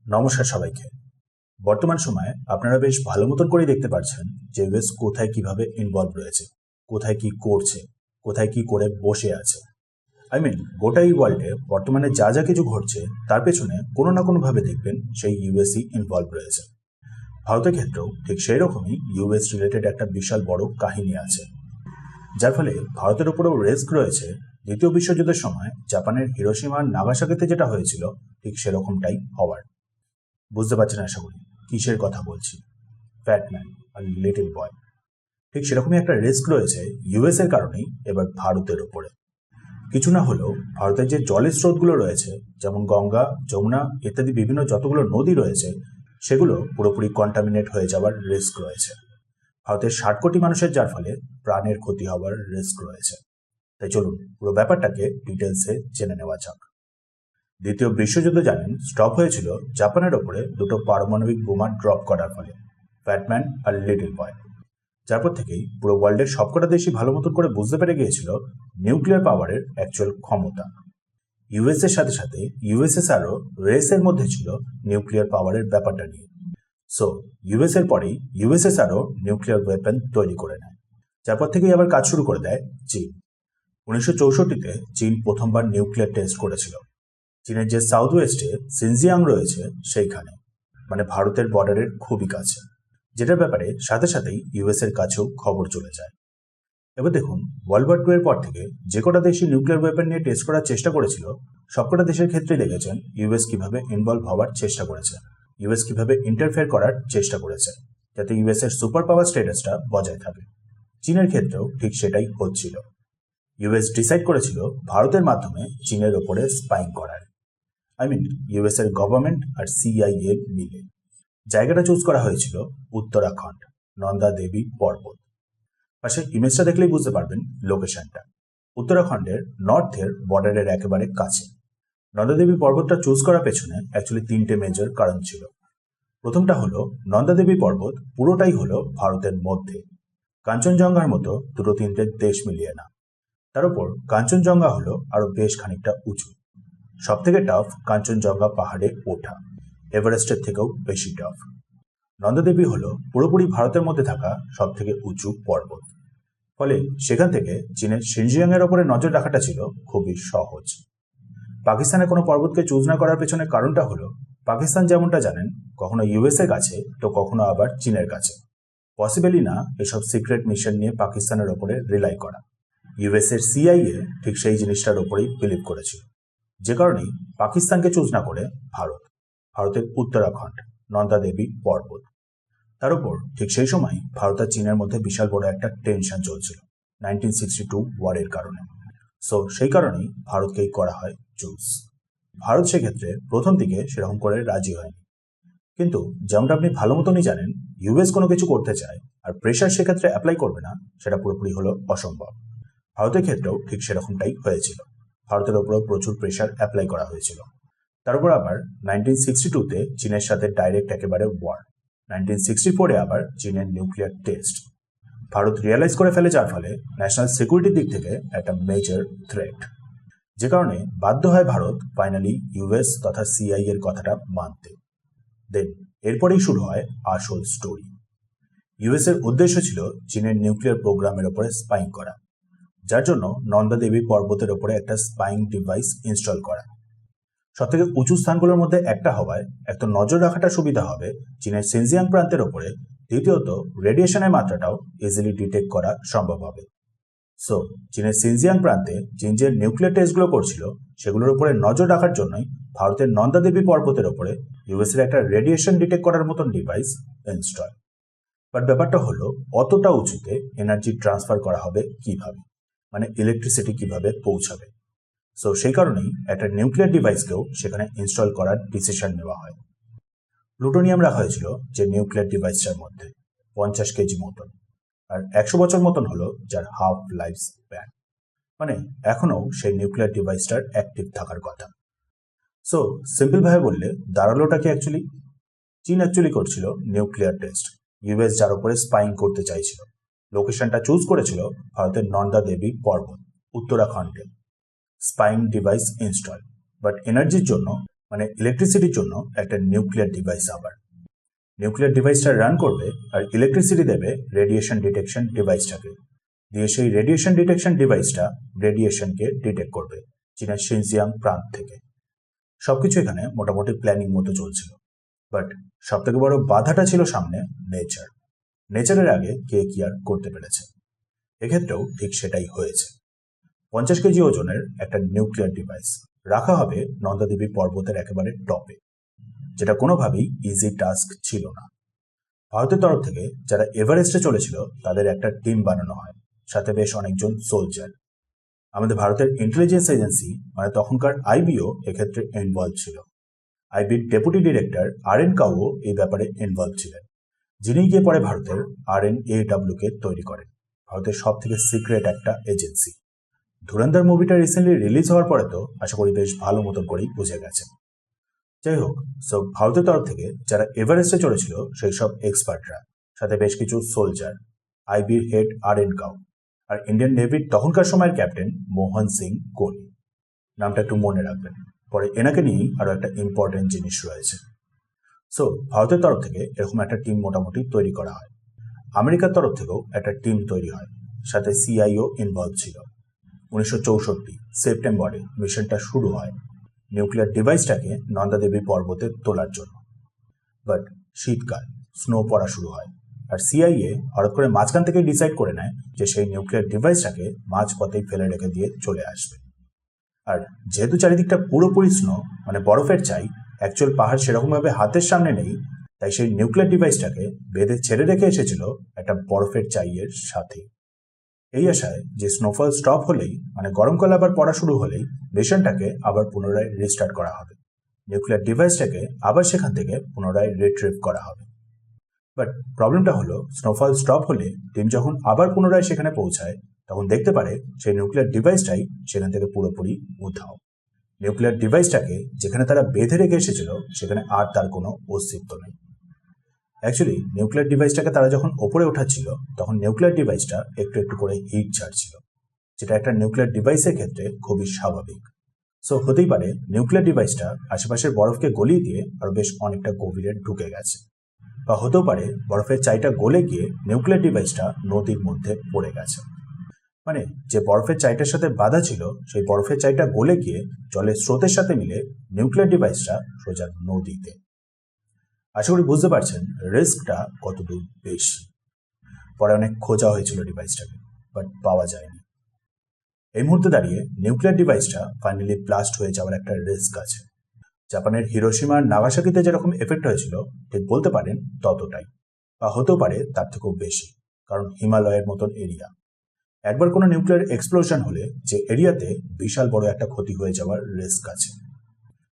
নমস্কার সবাইকে। বর্তমান সময়ে আপনারা বেশ ভালো মতন করেই দেখতে পাচ্ছেন যে ইউএস কোথায় কিভাবে ইনভলভ রয়েছে, কোথায় কি করছে, কোথায় কি করে বসে আছে। গোটা এই ওয়ার্ল্ডে বর্তমানে যা যা কিছু ঘটছে তার পেছনে কোনো না কোনোভাবে দেখবেন সেই ইউএসই ইনভলভ রয়েছে। ভারতের ক্ষেত্রেও ঠিক সেই রকমই ইউএস রিলেটেড একটা বিশাল বড় কাহিনী আছে, যার ফলে ভারতের উপরেও রিস্ক রয়েছে। দ্বিতীয় বিশ্বযুদ্ধের সময় জাপানের হিরোশিমা আর নাগাসাকিতে যেটা হয়েছিল ঠিক সেরকমটাই হওয়ার। বুঝতে পারছেন আশা করি কিসের কথা বলছি। ফ্যাটম্যান আর লিটল বয়, ঠিক সেরকমই একটা রিস্ক রয়েছে ইউএস এর কারণেই এবার ভারতের ওপরে। কিছু না হলেও ভারতের যে জলের স্রোতগুলো রয়েছে, যেমন গঙ্গা, যমুনা ইত্যাদি বিভিন্ন যতগুলো নদী রয়েছে, সেগুলো পুরোপুরি কন্টামিনেট হয়ে যাওয়ার রিস্ক রয়েছে। ভারতের 60 কোটি মানুষের, যার ফলে প্রাণের ক্ষতি হওয়ার রিস্ক রয়েছে। তাই চলুন পুরো ব্যাপারটাকে ডিটেলসে জেনে নেওয়া যাক। দ্বিতীয় বিশ্বযুদ্ধ জানেন স্টপ হয়েছিল জাপানের ওপরে দুটো পারমাণবিক বোমা ড্রপ করার ফলে, ফ্যাটম্যান আর লিটল বয়। যারপর থেকেই পুরো ওয়ার্ল্ডের সবকটা দেশই ভালো মতন করে বুঝতে পেরে গিয়েছিল নিউক্লিয়ার পাওয়ারের অ্যাকচুয়াল ক্ষমতা। ইউএস এর সাথে সাথে ইউএসএসআরও রেসের মধ্যে ছিল নিউক্লিয়ার পাওয়ারের ব্যাপারটা নিয়ে। সো ইউএস এর পরেই ইউএসএসআরও নিউক্লিয়ার ওয়েপন তৈরি করে নেয়। যারপর থেকেই আবার কাজ শুরু করে দেয় চীন। 1964-তে চীন প্রথমবার নিউক্লিয়ার টেস্ট করেছিল। চীনের যে সাউথ ওয়েস্টে সিনজিয়াং রয়েছে সেইখানে, মানে ভারতের বর্ডারের খুবই কাছে, যেটার ব্যাপারে সাথে সাথেই ইউএস এর কাছেও খবর চলে যায়। এবার দেখুন, ওয়ার্ল্ড ওয়ার 2 এর পর থেকে যে কটা দেশই নিউক্লিয়ার ওয়েপন নিয়ে টেস্ট করার চেষ্টা করেছিল, সবকটা দেশের ক্ষেত্রেই দেখেছেন ইউএস কিভাবে ইনভলভ হওয়ার চেষ্টা করেছে, ইউএস কিভাবে ইন্টারফেয়ার করার চেষ্টা করেছে, যাতে ইউএস এর সুপার পাওয়ার স্ট্যাটাসটা বজায় থাকে। চীনের ক্ষেত্রেও ঠিক সেটাই হচ্ছিল। ইউএস ডিসাইড করেছিল ভারতের মাধ্যমে চীনের ওপরে স্পাইং করার। ইউএস এর গভর্নমেন্ট আর সিআইএ মিলে জায়গাটা চুজ করা হয়েছিল উত্তরাখণ্ড, নন্দা দেবী পর্বত। পাশে ইমেজটা দেখলেই বুঝতে পারবেন লোকেশনটা উত্তরাখণ্ডের নর্থের বর্ডারের একেবারে কাছে। নন্দা দেবী পর্বতটা চুজ করার পেছনে অ্যাকচুয়ালি 3টে মেজর কারণ ছিল। প্রথমটা হলো নন্দা দেবী পর্বত পুরোটাই হলো ভারতের মধ্যে, কাঞ্চনজঙ্ঘার মতো 2-3টে দেশ মিলিয়ে না। তার উপর কাঞ্চনজঙ্ঘা হলো আরো বেশ খানিকটা উঁচু। সব থেকে টাফ কাঞ্চনজঙ্ঘা পাহাড়ে ওঠা, এভারেস্টের থেকেও বেশি টাফ। নন্দাদেবী হলো পুরোপুরি ভারতের মধ্যে থাকা সব থেকে উঁচু পর্বত, ফলে সেখান থেকে চীনের সিনজিয়াং এর ওপরে নজর রাখাটা ছিল খুবই সহজ। পাকিস্তানের কোনো পর্বতকে চুজ না করার পেছনে কারণটা হলো, পাকিস্তান যেমনটা জানেন কখনো ইউএস এর কাছে তো কখনো আবার চীনের কাছে। পসিবলই না এসব সিক্রেট মিশন নিয়ে পাকিস্তানের ওপরে রিলাই করা। ইউএস এর সিআইএ ঠিক সেই জিনিসটার ওপরেই বিলিভ করেছিল, যে কারণেই পাকিস্তানকে চুজ না করে ভারতের উত্তরাখণ্ড, নন্দা দেবী পর্বত। তার উপর ঠিক সেই সময় ভারত আর চীনের মধ্যে বিশাল বড় একটা টেনশন চলছিল 1962 ওয়ারের কারণে। সো সেই কারণেই ভারতকেই করা হয় চুজ। ভারত সেক্ষেত্রে প্রথম দিকে সেরকম করে রাজি হয়নি, কিন্তু যেমনটা আপনি ভালো মতনই জানেন, ইউএস কোনো কিছু করতে চায় আর প্রেশার সেক্ষেত্রে অ্যাপ্লাই করবে না, সেটা পুরোপুরি হলো অসম্ভব। ভারতের ক্ষেত্রেও ঠিক সেরকমটাই হয়েছিল। ভারতের ওপরেও প্রচুর প্রেশার অ্যাপ্লাই করা হয়েছিল। তার উপর আবার 1962-তে চীনের সাথে ডাইরেক্ট একেবারে ওয়ার। 1964-এ আবার চীনের নিউক্লিয়ার টেস্ট ভারত রিয়েলাইজ করে ফেলে, যার ফলে ন্যাশনাল সিকিউরিটির দিক থেকে একটা মেজর থ্রেট। যে কারণে বাধ্য হয় ভারত ফাইনালি ইউএস তথা সিআই এর কথাটা মানতে। দেন এরপরেই শুরু হয় আসল স্টোরি। ইউএস এর উদ্দেশ্য ছিল চীনের নিউক্লিয়ার প্রোগ্রামের ওপরে স্পাইং করা, যার জন্য নন্দা দেবী পর্বতের ওপরে একটা স্পাইং ডিভাইস ইনস্টল করা। সবথেকে উঁচু স্থানগুলোর মধ্যে একটা হওয়ায় এক তো নজর রাখাটা সুবিধা হবে চীনের সিনজিয়াং প্রান্তের ওপরে, দ্বিতীয়ত রেডিয়েশনের মাত্রাটাও ইজিলি ডিটেক্ট করা সম্ভব হবে। সো চীনের সিনজিয়াং প্রান্তে চীন যে নিউক্লিয়ার টেস্টগুলো করছিল সেগুলোর উপরে নজর রাখার জন্যই ভারতের নন্দা দেবী পর্বতের ওপরে ইউএস এর একটা রেডিয়েশন ডিটেক্ট করার মতন ডিভাইস ইনস্টল। বাট ব্যাপারটা হলো, অতটা উঁচুতে এনার্জি ট্রান্সফার করা হবে কিভাবে, মানে ইলেকট্রিসিটি কিভাবে পৌঁছাবে। সো সেই কারণেই একটা নিউক্লিয়ার ডিভাইসকেও সেখানে ইনস্টল করার ডিসিশন নেওয়া হয়। প্লুটোনিয়াম রাখা হয়েছিল যে নিউক্লিয়ার ডিভাইসটার মধ্যে 50 কেজি মতন, আর 100 বছর মতন হলো যার হাফ লাইফ স্প্যান, মানে এখনো সেই নিউক্লিয়ার ডিভাইসটার অ্যাক্টিভ থাকার কথা। সো সিম্পল ভাবে বললে দাঁড়ালোটা কি চীন অ্যাকচুয়ালি করছিল নিউক্লিয়ার টেস্ট, ইউএস যার উপরে স্পাইং করতে চাইছিল। লোকেশনটা চুজ করেছিল ভারতের নন্দা দেবী পর্বত, উত্তরাখণ্ডে। স্পাইং ডিভাইস ইনস্টল, বাট এনার্জির জন্য মানে ইলেকট্রিসিটির জন্য একটা নিউক্লিয়ার ডিভাইস। আবার নিউক্লিয়ার ডিভাইসটা রান করবে আর ইলেকট্রিসিটি দেবে রেডিয়েশন ডিটেকশন ডিভাইসটাকে, দিয়ে সেই রেডিয়েশন ডিটেকশন ডিভাইসটা রেডিয়েশনকে ডিটেক্ট করবে চীনের শিনজিয়াং প্রান্ত থেকে। সবকিছু এখানে মোটামুটি প্ল্যানিং মতো চলছিল, বাট সবথেকে বড় বাধাটা ছিল সামনে নেচার। নেচারের আগে কে কি আর করতে পেরেছে, এক্ষেত্রেও ঠিক সেটাই হয়েছে। 50 কেজি ওজনের একটা নিউক্লিয়ার ডিভাইস রাখা হবে নন্দাদেবী পর্বতের একেবারে টপে, যেটা কোনোভাবেই ইজি টাস্ক ছিল না। ভারতের তরফ থেকে যারা এভারেস্টে চলেছিল তাদের একটা টিম বানানো হয়, সাথে বেশ অনেকজন সোলজার। আমাদের ভারতের ইন্টেলিজেন্স এজেন্সি মানে তখনকার আইবিও এক্ষেত্রে ইনভলভ ছিল। আইবির ডেপুটি ডিরেক্টর RN কাউও এই ব্যাপারে ইনভলভ ছিলেন, যিনি গিয়ে পরে ভারতের RNAW কে তৈরি করেন, ভারতের সব থেকে সিক্রেট একটা এজেন্সি। ধুরন্ধর মুভিটা রিসেন্টলি রিলিজ হওয়ার পরে তো আশা করি বেশ ভালো মতন করেই বুঝে গেছে। যাই হোক, সো ভারতের তরফ থেকে যারা এভারেস্টে চলেছিল সেই সব এক্সপার্টরা, সাথে বেশ কিছু সোলজার, আইবির হেড RN কাউ, আর ইন্ডিয়ান নেভির তখনকার সময়ের ক্যাপ্টেন মোহন সিং কোহলি। নামটা একটু মনে রাখবেন, পরে এনাকে নিয়েই আরো একটা ইম্পর্টেন্ট জিনিস রয়েছে। সো ভারতের তরফ থেকে এরকম একটা টিম মোটামুটি তৈরি করা হয়। আমেরিকার তরফ থেকেও একটা টিম তৈরি হয়, সাথে CIO ইনভলভ ছিল। 1964 সেপ্টেম্বরে মিশনটা শুরু হয় নিউক্লিয়ার ডিভাইসটাকে নন্দাদেবী পর্বতে তোলার জন্য। বাট শীতকাল, স্নো পড়া শুরু হয়, আর CIA হঠাৎ করে মাঝখান থেকে ডিসাইড করে নেয় যে সেই নিউক্লিয়ার ডিভাইসটাকে মাঝপথেই ফেলে রেখে দিয়ে চলে আসবে। আর যেহেতু চারিদিকটা পুরোপুরি স্নো মানে বরফের চাই, অ্যাকচুয়াল পাহাড় সেরকমভাবে হাতের সামনে নেই, তাই সেই নিউক্লিয়ার ডিভাইসটাকে বেঁধে ছেড়ে রেখে এসেছিল একটা বরফের চাইয়ের সাথে। এই আশায় যে স্নোফল স্টপ হলেই মানে গরমকাল আবার পড়া শুরু হলেই মিশনটাকে আবার পুনরায় রিস্টার্ট করা হবে, নিউক্লিয়ার ডিভাইসটাকে আবার সেখান থেকে পুনরায় রিট্রিভ করা হবে। বাট প্রবলেমটা হলো, স্নোফল স্টপ হলে টিম যখন আবার পুনরায় সেখানে পৌঁছায় তখন দেখতে পারে সেই নিউক্লিয়ার ডিভাইসটাই সেখান থেকে পুরোপুরি উধাও। নিউক্লিয়ার ডিভাইসটাকে যেখানে তারা বেঁধে রেখে এসেছিল সেখানে আর তার কোনো অস্তিত্ব নেই। অ্যাকচুয়ালি নিউক্লিয়ার ডিভাইসটাকে তারা যখন ওপরে ওঠাচ্ছিল তখন নিউক্লিয়ার ডিভাইসটা একটু একটু করে হিট ছাড়ছিল, যেটা একটা নিউক্লিয়ার ডিভাইসের ক্ষেত্রে খুবই স্বাভাবিক। সো হতেই পারে নিউক্লিয়ার ডিভাইসটা আশেপাশের বরফকে গলিয়ে দিয়ে আরো বেশ অনেকটা গভীরে ঢুকে গেছে, বা হতেও পারে বরফের চাইটা গলে গিয়ে নিউক্লিয়ার ডিভাইসটা নদীর মধ্যে পড়ে গেছে। মানে যে বরফের চাইটার সাথে বাধা ছিল সেই বরফের চাইটা গলে গিয়ে জলের স্রোতের সাথে মিলে নিউক্লিয়ার ডিভাইসটা সোজা নদীতে। আশা করি বুঝতে পারছেন রিস্কটা কতদূর বেশি। পরে অনেক খোঁজা হয়েছিল ডিভাইসটাকে, বাট পাওয়া যায়নি। এই মুহূর্তে দাঁড়িয়ে নিউক্লিয়ার ডিভাইসটা ফাইনালি ব্লাস্ট হয়ে যাওয়ার একটা রিস্ক আছে। জাপানের হিরোশিমা আর নাগাসাকিতে যেরকম এফেক্ট হয়েছিল ঠিক বলতে পারেন ততটাই, বা হতেও পারে তার থেকেও বেশি, কারণ হিমালয়ের মতন এরিয়া। একবার কোনো নিউক্লিয়ার এক্সপ্লোশন হলে যে এরিয়াতে বিশাল বড় একটা ক্ষতি হয়ে যাওয়ার রিস্ক আছে।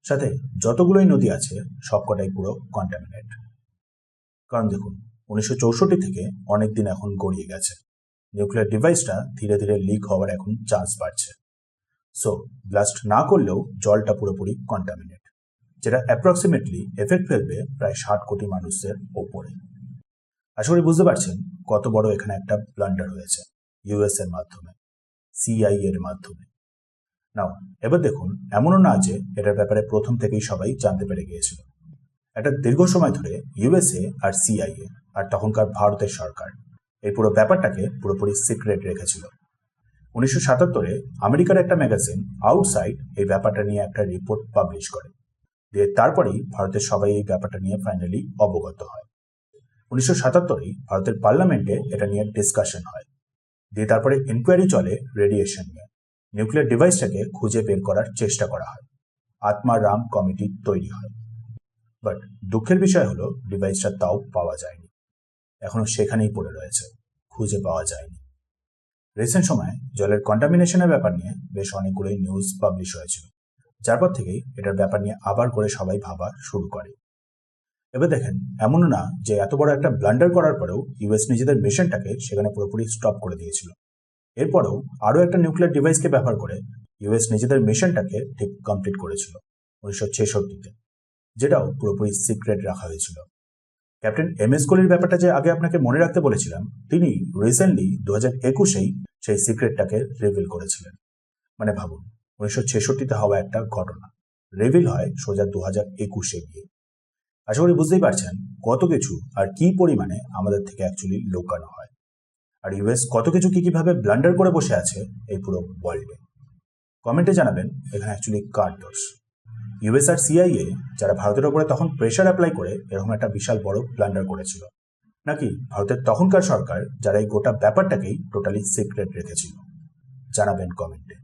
সাথে যতগুলোই নদী আছে সবকটাই পুরো কন্টামিনেট। কারণ দেখুন, 1964 থেকে অনেক দিন এখন গড়িয়ে গেছে, নিউক্লিয়ার ডিভাইসটা ধীরে ধীরে লিক হওয়ার এখন চান্স বাড়ছে। সো ব্লাস্ট না করলেও জলটা পুরোপুরি কন্টামিনেট, যেটা অ্যাপ্রক্সিমেটলি এফেক্ট ফেলবে প্রায় 60 কোটি মানুষের ওপরে। আশা করি বুঝতে পারছেন কত বড় এখানে একটা ব্লান্ডার হয়েছে US এর মাধ্যমে, CIA এর মাধ্যমে। নাও এবার দেখুন, এমনও না যে এটার ব্যাপারে প্রথম থেকেই সবাই জানতে পেরে গিয়েছিল। একটা দীর্ঘ সময় ধরে USA আর CIA আর তখনকার ভারতের সরকার এই পুরো ব্যাপারটাকে পুরোপুরি সিক্রেট রেখেছিল। 1977-এ আমেরিকার একটা ম্যাগাজিন আউটসাইড এই ব্যাপারটা নিয়ে একটা রিপোর্ট পাবলিশ করে, দিয়ে তারপরেই ভারতের সবাই এই ব্যাপারটা নিয়ে ফাইনালি অবগত হয়। 1977-এই ভারতের পার্লামেন্টে এটা নিয়ে ডিসকাশন হয়, দিয়ে তারপরে ইনকোয়ারি চলে রেডিয়েশন নিয়ে। নিউক্লিয়ার ডিভাইসটাকে খুঁজে বের করার চেষ্টা করা হয়, আত্মা রাম কমিটি তৈরি হয়। বাট দুঃখের বিষয় হলো ডিভাইসটা তাও পাওয়া যায়নি, এখনো সেখানেই পড়ে রয়েছে, খুঁজে পাওয়া যায়নি। রিসেন্ট সময়ে জলের কন্টামিনেশনের ব্যাপার নিয়ে বেশ অনেকগুলোই নিউজ পাবলিশ হয়েছিল, যার পর থেকেই এটার ব্যাপার নিয়ে আবার করে সবাই ভাবা শুরু করে। এবার দেখেন, এমনও না যে এত বড় একটা ব্লান্ডার করার পরেও US নিজেদের মিশনটাকে সেখানে পুরোপুরি স্টপ করে দিয়েছিল। এরপরেও আরও একটা নিউক্লিয়ার ডিভাইসকে ব্যবহার করে US নিজেদের মিশনটাকে ঠিক কমপ্লিট করেছিল 1966-তে, যেটাও পুরোপুরি সিক্রেট রাখা হয়েছিল। ক্যাপ্টেন MS কোহলির ব্যাপারটা যে আগে আপনাকে মনে রাখতে বলেছিলাম, তিনি রিসেন্টলি 2021-এই সেই সিক্রেটটাকে রিভিল করেছিলেন। মানে ভাবুন, 1966-তে হওয়া একটা ঘটনা রিভিল হয় সোজা 2021-এ গিয়ে। আশা করি বুঝতেই পারছেন কত কিছু আর কি পরিমাণে আমাদের থেকে অ্যাকচুয়ালি লুকানো হয়, আর ইউএস কত কিছু কিভাবে ব্লান্ডার করে বসে আছে এই পুরো ওয়ার্ল্ডে। কমেন্টে জানাবেন এখানে অ্যাকচুয়ালি কার দোষ। ইউএস আর সিআইএ যারা ভারতের ওপরে তখন প্রেশার অ্যাপ্লাই করে এরকম একটা বিশাল বড় ব্লান্ডার করেছিল, নাকি ভারতের তখনকার সরকার যারা এই গোটা ব্যাপারটাকেই টোটালি সিক্রেট রেখেছিল? জানাবেন কমেন্টে।